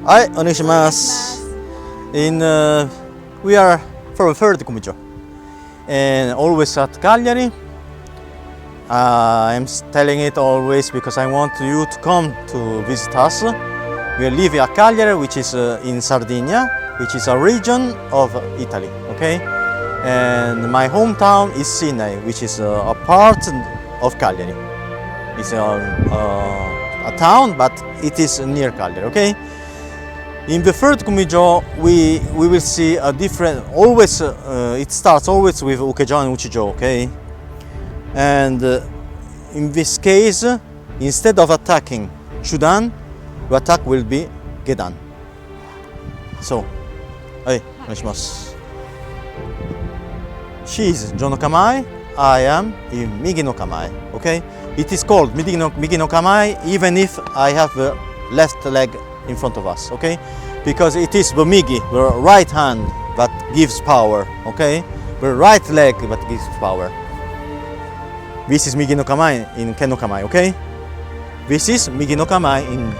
Hi, onegaishimasu. We are from Third Kumi Jo, and always at Cagliari. I'm telling it always because I want you to come to visit us. We are living at Cagliari, which is in Sardinia, which is a region of Italy. Okay, and my hometown is Sinai, which is a part of Cagliari. It's a town, but it is near Cagliari. Okay. In the Third Kumi Jo, we will see a different. Always, it starts always with Ukejo and Uchijo. Okay, and in this case, instead of attacking Chudan, the attack will be Gedan. So, hey, onegaishimasu. She is Jo no Kamae. I am in Migi no Kamae. Okay, it is called Migi no Kamae even if I have the left leg in front of us, okay? Because it is the Migi, the right hand, that gives power, okay? The right leg that gives power. This is Migi no Kamae in Ken no Kamae, okay? This is Migi no Kamae in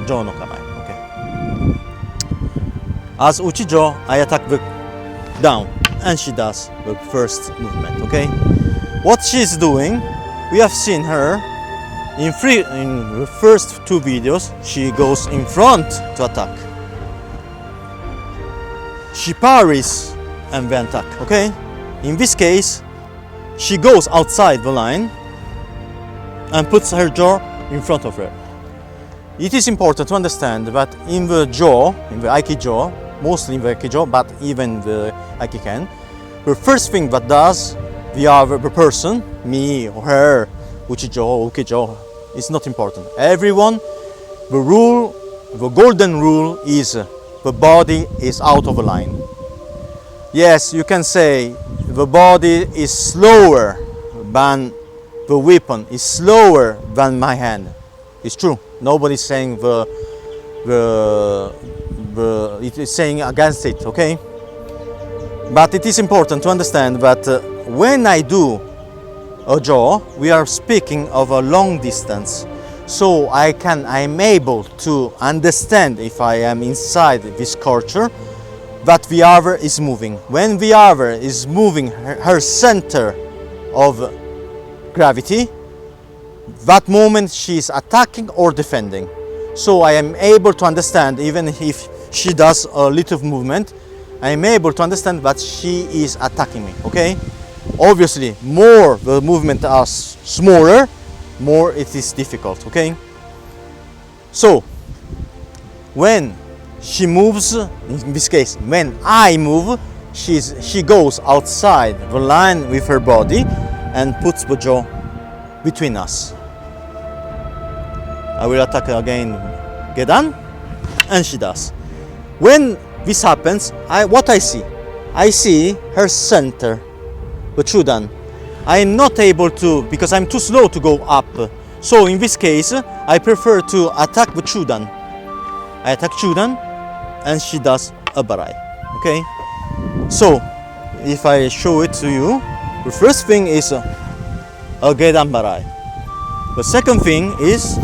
Jo no Kamae, okay? As Uchijo, I attack the down, and she does the first movement, okay? What she's doing, we have seen her in the first two videos. She goes in front to attack. She parries and then attack, okay? In this case, she goes outside the line and puts her jaw in front of her. It is important to understand that in the jaw, in the Aikido, mostly in the Aikido, but even the Aikiken, the first thing that does the person, me or her, Uchijo or Ukejo, is not important. Everyone, the rule, the golden rule is the body is out of a line. Yes, you can say the body is slower than the weapon, is slower than my hand. It's true. Nobody's saying it is saying against it, okay? But it is important to understand that when I do a jaw, we are speaking of a long distance. So I'm able to understand, if I am inside this culture, that the other is moving. When the other is moving her center of gravity, that moment she is attacking or defending. So I am able to understand, even if she does a little movement, I am able to understand that she is attacking me, okay? Obviously, more the movement are smaller, more it is difficult, okay? So, when she moves, in this case, when I move, she goes outside the line with her body and puts the jaw between us. I will attack again Gedan, and she does. When this happens, what I see her center, the Chudan. I am not able to, because I'm too slow to go up. So in this case, I prefer to attack the Chudan. I attack Chudan, and she does a barai. Okay? So, if I show it to you, the first thing is a Gedan barai. The second thing is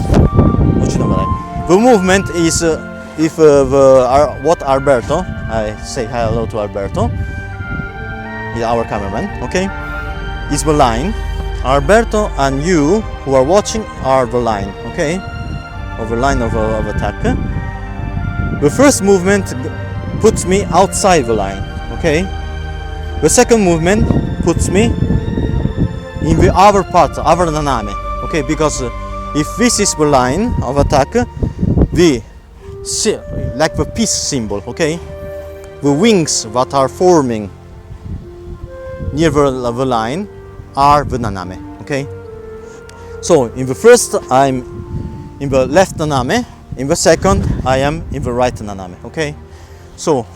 Chudan barai. The movement is what Alberto, I say hello to Alberto, he's our cameraman, okay, is the line. Alberto and you who are watching are the line, okay, of the line of attack. The first movement puts me outside the line, okay. The second movement puts me in the other part, other naname, okay, because if this is the line of attack, like the peace symbol, okay, the wings that are forming near the line are the naname, okay. So in the first I'm in the left naname, in the second I am in the right naname, okay. So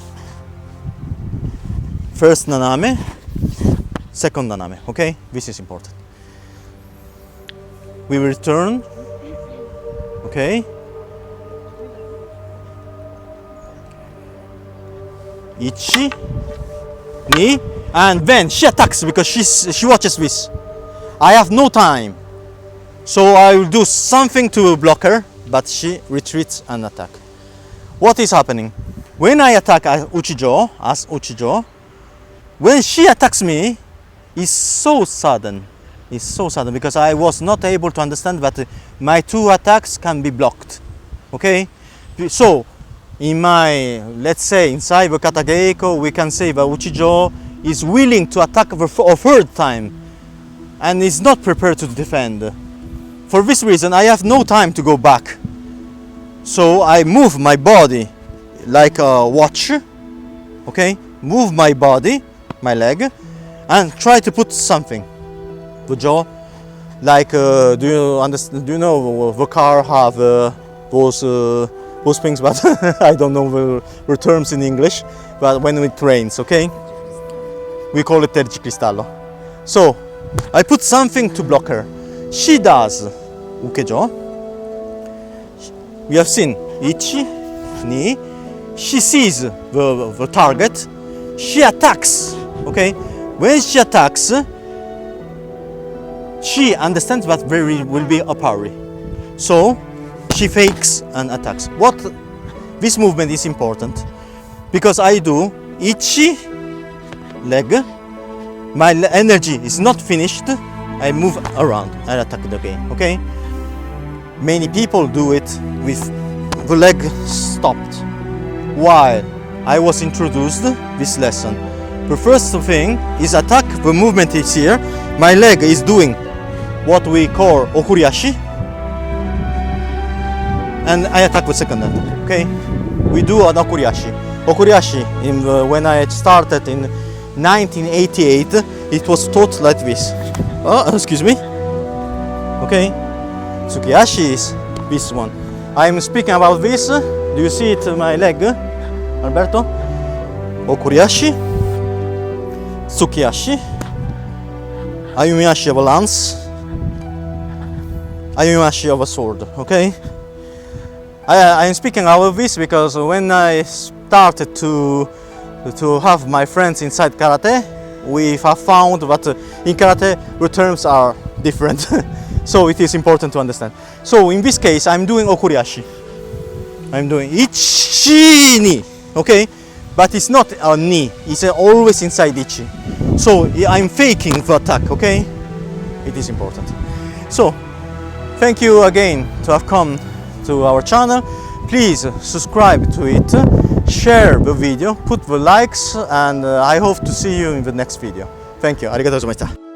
first naname, second naname, okay. This is important. We will return, okay. Ichi, ni, and then she attacks because she watches this. I have no time, so I will do something to block her, but she retreats and attack. what is happening? When I attack Uchijo, as Uchijo, when she attacks me, it's so sudden. It's so sudden because I was not able to understand that my two attacks can be blocked. Okay? So, in my, let's say, inside the kata geiko, we can say that Uchijo is willing to attack a third time and is not prepared to defend. For this reason, I have no time to go back. So I move my body like a watch, okay? Move my body, my leg, and try to put something. The jaw, like do you understand? Do you know the car have those things? But I don't know the terms in English. But when it rains, okay, we call it terzo cristallo. So I put something to block her. She does ukejo. We have seen ichi, ni. She sees the target. She attacks. Okay, when she attacks, she understands that there will be a parry. So she fakes and attacks. What this movement is important because I do ichi leg. My energy is not finished. I move around and attack again. Okay. Many people do it with the leg stopped. While I was introduced this lesson, the first thing is attack. The movement is here. My leg is doing what we call okuriashi, and I attack with second hand. Okay, we do an okuriashi. Okuriashi. When I started in 1988, it was taught like this. Oh, excuse me. Okay. Tsukiyashi is this one. I'm speaking about this. Do you see it? My leg, Alberto. Okuriashi, Tsukiyashi, Ayumiyashi of a lance, Ayumiyashi of a sword. Okay. I'm speaking about this because when I started to have my friends inside karate, we have found that in karate the terms are different. So it is important to understand. So in this case, I'm doing okuriashi. I'm doing ichi ni, okay? But it's not a ni, it's always inside ichi. So I'm faking the attack, okay? It is important. So, thank you again to have come to our channel. Please subscribe to it, share the video, put the likes, and I hope to see you in the next video. Thank you. ありがとうございました。